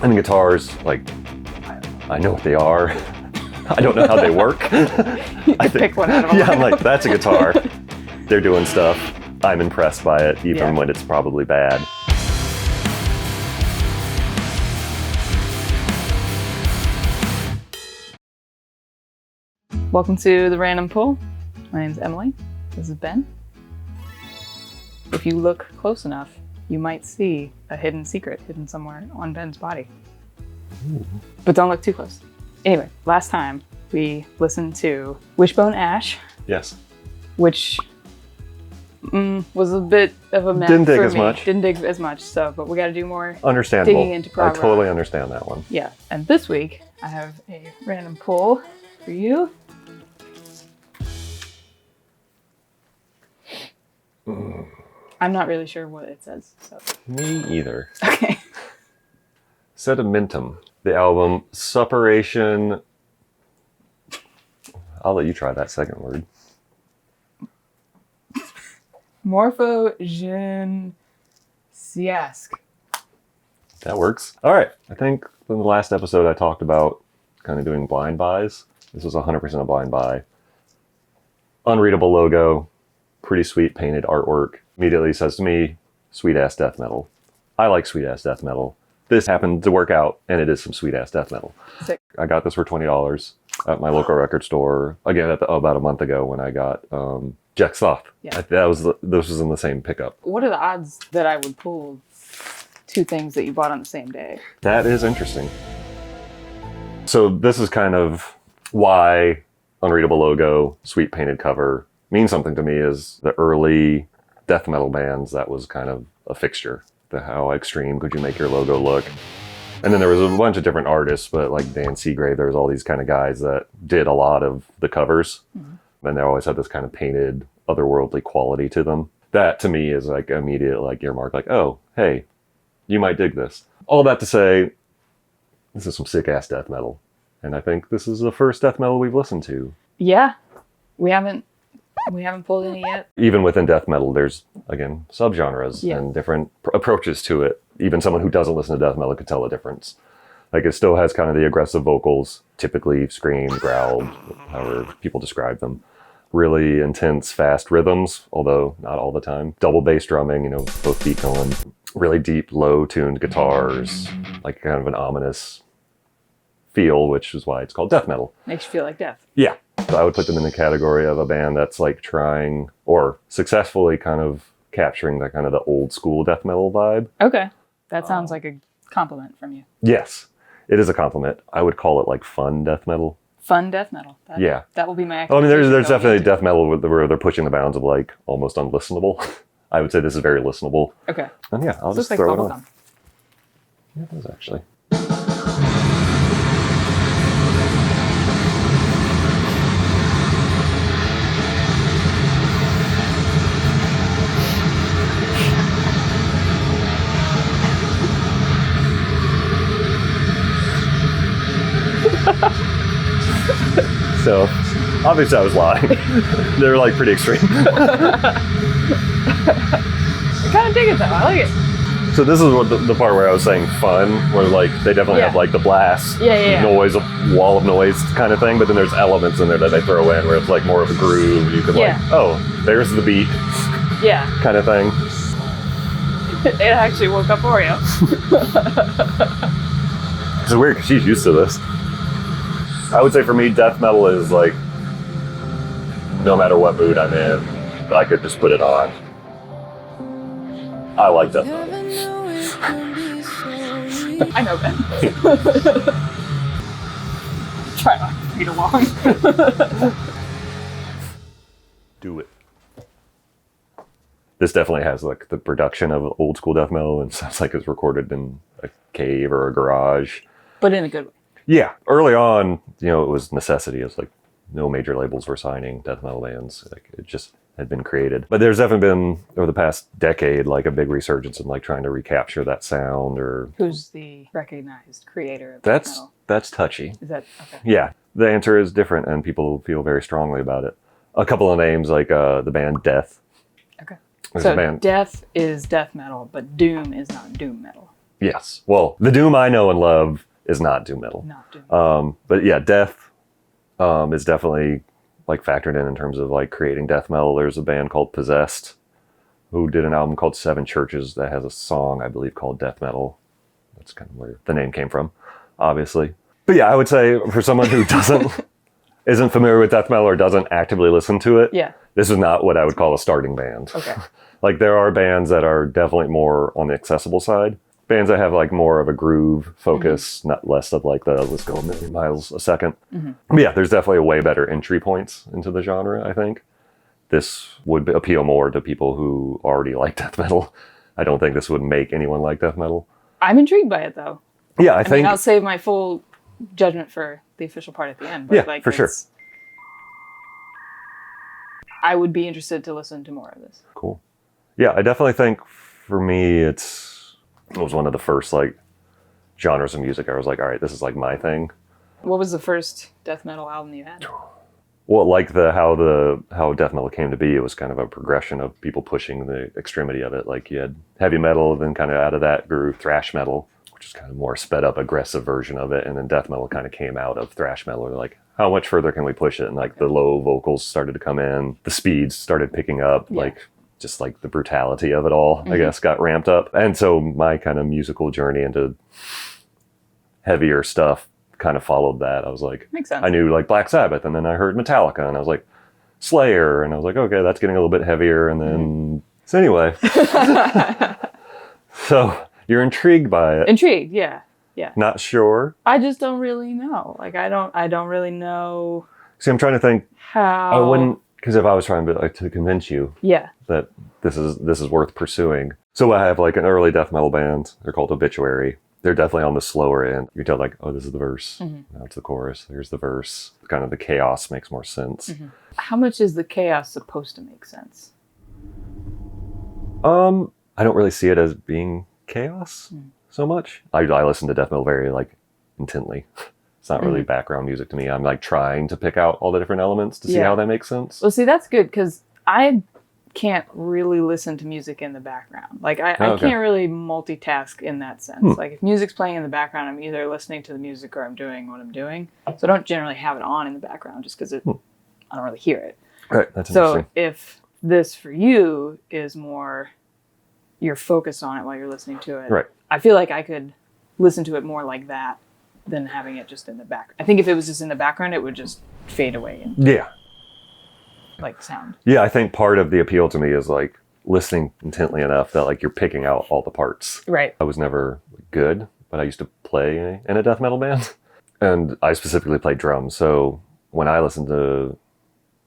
And the guitars, like, I know what they are. I don't know how they work. I pick one out of them. Yeah, I'm like, that's a guitar. They're doing stuff. I'm impressed by it, even when it's probably bad. Welcome to the Random Pull. My name's Emily. This is Ben. If you look close enough, you might see a hidden secret hidden somewhere on Ben's body. Ooh. But don't look too close. Anyway, last time we listened to Wishbone Ash. Yes. Which was a bit of a mess. Didn't dig as much. Didn't dig as much, but we got to do more Understandable. digging into prog I totally rock. understand that one. Yeah, and this week I have a random pull for you. I'm not really sure what it says. So. Me either. Okay. Sedimentum, the album Suppuration. I'll let you try that second word. Morphogénésiaque. That works. All right. I think in the last episode I talked about kind of doing blind buys. This was 100% a blind buy. Unreadable logo. Pretty sweet painted artwork. Immediately says to me, sweet ass death metal. I like sweet ass death metal. This happened to work out, and it is some sweet ass death metal. Sick. I got this for $20 at my local record store. Again, about a month ago when I got Jack Sloth. Yeah. This was in the same pickup. What are the odds that I would pull two things that you bought on the same day? That is interesting. So this is kind of why Unreadable logo, sweet painted cover means something to me. Is the early death metal bands, that was kind of a fixture. How extreme could you make your logo look? And then there was a bunch of different artists, but like Dan Seagrave, there was all these kind of guys that did a lot of the covers. Mm-hmm. And they always had this kind of painted, otherworldly quality to them. That to me is like immediate like earmark, like, oh, hey, you might dig this. All that to say, this is some sick ass death metal. And I think this is the first death metal we've listened to. Yeah. We haven't pulled any yet. Even within death metal, there's, again, subgenres and different approaches to it. Even someone who doesn't listen to death metal could tell a difference. Like, it still has kind of the aggressive vocals, typically scream, growl, however people describe them. Really intense, fast rhythms, although not all the time. Double bass drumming, both beat going. Really deep, low-tuned guitars, like kind of an ominous feel, which is why it's called death metal. Makes you feel like death. Yeah. So I would put them in the category of a band that's like trying or successfully kind of capturing that kind of the old school death metal vibe. Okay. That sounds like a compliment from you. Yes, it is a compliment. I would call it like fun death metal. Fun death metal. That will be my I mean, there's definitely death metal where they're pushing the bounds of like almost unlistenable. I would say this is very listenable. Okay. And yeah, I'll just throw it on. Yeah, it does actually. So, obviously I was lying. They're like pretty extreme. I kind of dig it though, I like it. So this is what the part where I was saying fun, where like they definitely have like the blast, noise, a wall of noise kind of thing, but then there's elements in there that they throw in where it's like more of a groove. You could like, oh, there's the beat. Yeah. Kind of thing. It actually woke up for you. It's weird because she's used to this. I would say for me, death metal is like, no matter what mood I'm in, I could just put it on. I like death metal. I know Ben. Try not to read along. Do it. This definitely has like the production of old school death metal and sounds like it's recorded in a cave or a garage. But in a good way. Yeah. Early on, it was necessity. It was like no major labels were signing death metal bands. Like it just had been created. But there's definitely been, over the past decade, like a big resurgence in like trying to recapture that sound. Or who's the recognized creator of death metal? That's touchy. Is that okay? Yeah. The answer is different and people feel very strongly about it. A couple of names like the band Death. Okay. There's so death is death metal, but doom is not doom metal. Yes. Well, the doom I know and love is not doom metal. Not doom. But yeah, death is definitely like factored in terms of like creating death metal. There's a band called Possessed who did an album called Seven Churches that has a song, I believe, called Death Metal. That's kind of where the name came from, obviously. But yeah, I would say for someone who isn't familiar with death metal or doesn't actively listen to it, Yeah. this is not what I would call a starting band. Okay. Like there are bands that are definitely more on the accessible side. Bands that have like more of a groove focus, not less of like the let's go a million miles a second. But yeah, there's definitely a way better entry points into the genre, I think. This would appeal more to people who already like death metal. I don't think this would make anyone like death metal. I'm intrigued by it though. Yeah, I I think mean, I'll save my full judgment for the official part at the end. But Yeah, like, for sure. I would be interested to listen to more of this. Cool. Yeah, I definitely think for me it was one of the first like genres of music I was like, all right, this is like my thing. What was the first death metal album you had? Well, like how death metal came to be, it was kind of a progression of people pushing the extremity of it. Like you had heavy metal, then kind of out of that grew thrash metal, which is kind of more sped up, aggressive version of it. And then death metal kind of came out of thrash metal. They're like, how much further can we push it? And like the low vocals started to come in, the speeds started picking up, like just like the brutality of it all, I guess, got ramped up. And so my kind of musical journey into heavier stuff kind of followed that. I was like, Makes sense. I knew like Black Sabbath, and then I heard Metallica, and I was like, Slayer, and I was like, okay, that's getting a little bit heavier. And then, so anyway, so you're intrigued by it. Intrigued, yeah. Not sure. I just don't really know. Like, I don't really know See, I'm trying to think. how. I wouldn't, because if I was trying to convince you Yeah. that this is worth pursuing. So I have like an early death metal band. They're called Obituary. They're definitely on the slower end. You can tell like, oh, this is the verse. Now it's the chorus. Here's the verse. Kind of the chaos makes more sense. How much is the chaos supposed to make sense? I don't really see it as being chaos so much. I listen to death metal very like intently. It's not really background music to me. I'm like trying to pick out all the different elements to see how that makes sense. Well, see, that's good because I can't really listen to music in the background. Like I can't really multitask in that sense. Like if music's playing in the background, I'm either listening to the music or I'm doing what I'm doing. So I don't generally have it on in the background just because I don't really hear it. Right, that's So interesting. if this for you is more, you're focused on it while you're listening to it. Right. I feel like I could listen to it more like that than having it just in the background. I think if it was just in the background, it would just fade away and Yeah. like sound. Yeah, I think part of the appeal to me is like listening intently enough that like you're picking out all the parts. Right. I was never good, but I used to play in a death metal band. And I specifically play drums. So when I listen to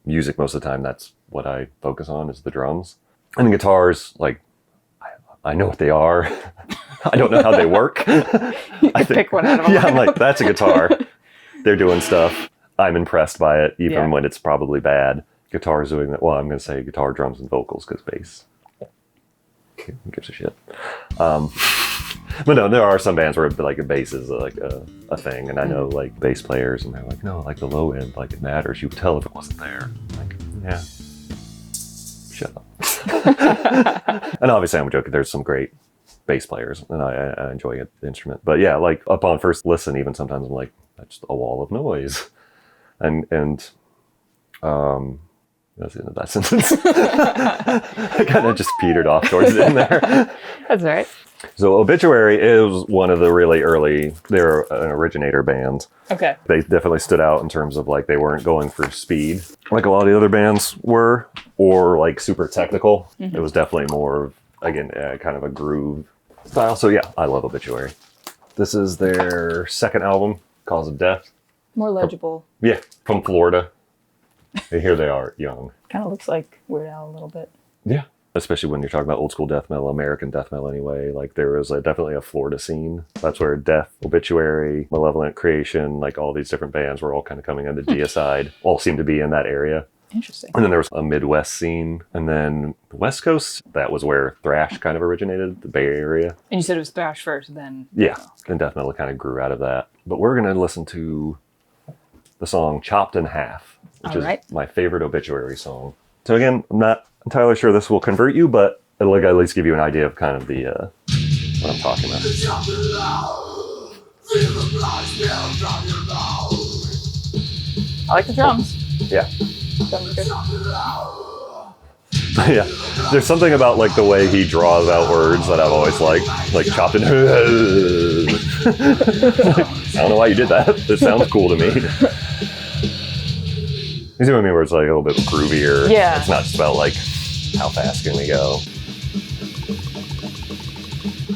music most of the time, that's what I focus on is the drums. And the guitars, like, I know what they are. I don't know how they work. You can pick one out of a Yeah, I'm lineup. like, that's a guitar. They're doing stuff. I'm impressed by it, even Yeah. when it's probably bad. Guitar's doing that. Well, I'm going to say guitar, drums, and vocals because bass. Who gives a shit? But no, there are some bands where like a bass is like a thing, and I know like bass players, and they're like, no, like the low end, like it matters. You would tell if it wasn't there. I'm like, yeah, shut up. And obviously, I'm joking. There's some great bass players, and I enjoy the instrument. But yeah, like upon first listen, even sometimes I'm like, that's just a wall of noise, and that's the end of that sentence. I kind of just petered off towards the end there. That's all right. So Obituary is one of the really early, they're an originator band. Okay. They definitely stood out in terms of like they weren't going for speed like a lot of the other bands were, or like super technical. It was definitely more of, again, kind of a groove style. So yeah, I love Obituary. This is their second album, Cause of Death. More legible. Yeah, from Florida. And here they are, young. Kind of looks like Weird Al a little bit. Yeah. Especially when you're talking about old school death metal, American death metal anyway. Like there was definitely a Florida scene. That's where Death, Obituary, Malevolent Creation, like all these different bands were all kind of coming under Deicide. All seemed to be in that area. Interesting. And then there was a Midwest scene. And then the West Coast, that was where thrash kind of originated, the Bay Area. And you said it was thrash first, then. Yeah. And death metal kind of grew out of that. But we're going to listen to the song Chopped in Half, which is my favorite Obituary song. So again, I'm not entirely sure this will convert you, but it'll at least give you an idea of kind of the what I'm talking about. I like the drums. Yeah. Drums are good. Yeah. There's something about like the way he draws out words that I've always liked. Like chopped in. I don't know why you did that. It sounds cool to me. He's doing me where it's like a little bit groovier. Yeah. It's not just about like how fast can we go.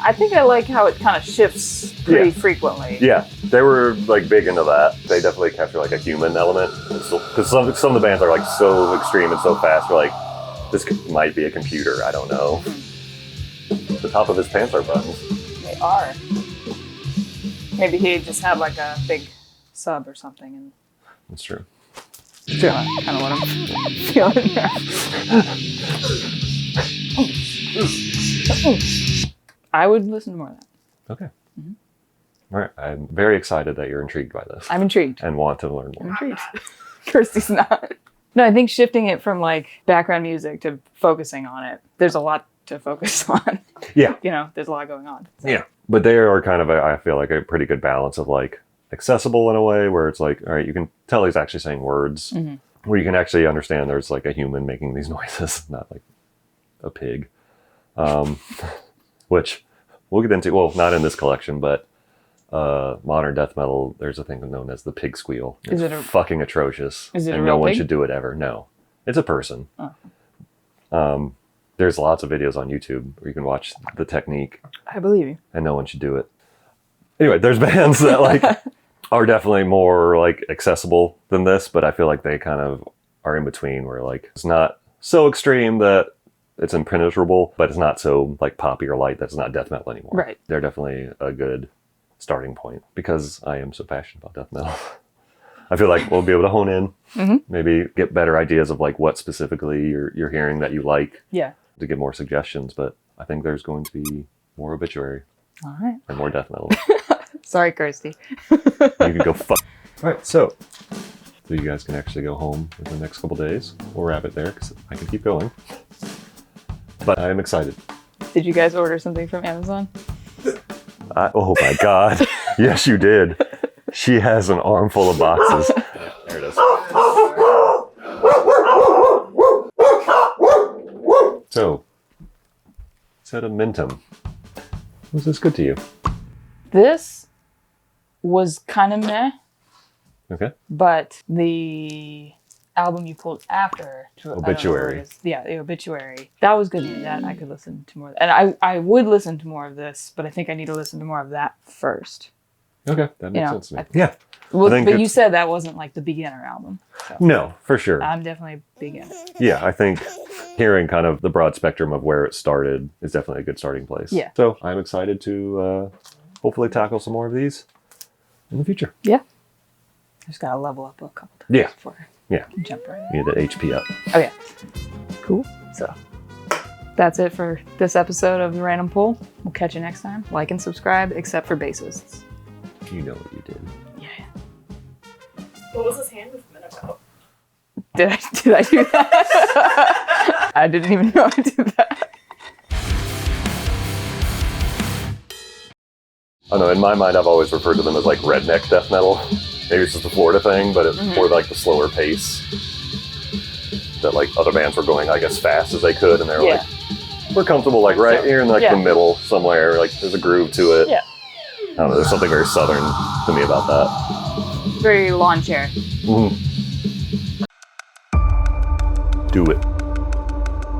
I think I like how it kind of shifts pretty frequently. Yeah, they were like big into that. They definitely capture like a human element, because some of the bands are like so extreme and so fast. We're like, this might be a computer. I don't know. The top of his pants are buttons. They are. Maybe he just had like a big sub or something, and That's true. kind of let him feel it there. I would listen to more of that. Okay. All right. I'm very excited that you're intrigued by this. I'm intrigued. And want to learn I'm more. intrigued. Kirsty's not. No, I think shifting it from like background music to focusing on it, there's a lot to focus on. Yeah. You know, there's a lot going on. So. Yeah. But they are kind of, I feel like, a pretty good balance of like accessible in a way where it's like, all right, you can tell he's actually saying words where you can actually understand there's like a human making these noises, not like a pig. Which we'll get into, well, not in this collection, but modern death metal, there's a thing known as the pig squeal. It's fucking atrocious. Is it and a no real one pig? should do it ever. No. It's a person. Oh. There's lots of videos on YouTube where you can watch the technique, I believe you. and no one should do it. Anyway, there's bands that like are definitely more like accessible than this, but I feel like they kind of are in between where like it's not so extreme that it's impenetrable, but it's not so like poppy or light that's not death metal anymore. Right. They're definitely a good starting point because I am so passionate about death metal. I feel like we'll be able to hone in, maybe get better ideas of like what specifically you're hearing that you like. Yeah. To get more suggestions, but I think there's going to be more Obituary. All right. And more death metal. Sorry, Kirsty. You can go fuck. All right, so you guys can actually go home in the next couple days. We'll wrap it there because I can keep going. But I am excited. Did you guys order something from Amazon? Oh my God. Yes, you did. She has an armful of boxes. There it is. So, Sedimentum. Was this good to you? This was kind of meh, Okay. but the album you pulled after I don't know what Obituary. it is. Yeah, the Obituary. That was good to me. That I could listen to more. And I would listen to more of this, but I think I need to listen to more of that first. Okay, that makes You know, sense to me. Yeah. Well, think but you it's- said that wasn't like the beginner album. So No, for sure. I'm definitely a beginner. Yeah, I think hearing kind of the broad spectrum of where it started is definitely a good starting place. Yeah. So I'm excited to hopefully tackle some more of these in the future. Yeah. I just gotta level up a couple times Yeah. before Yeah. I can jump right in. You need that HP up. Oh yeah. Cool. So that's it for this episode of The Random Pull. We'll catch you next time. Like and subscribe, except for bassists. You know what you did. Yeah. What was his hand movement about? Did I do that? I didn't even know I did that. I don't know, in my mind I've always referred to them as like redneck death metal. Maybe it's just a Florida thing, but it's more like the slower pace. That like other bands were going like as fast as they could, and they're like, we're comfortable like right here in like the middle somewhere, like there's a groove to it. Yeah. I don't know, there's something very southern to me about that. Very lawn chair. Do it.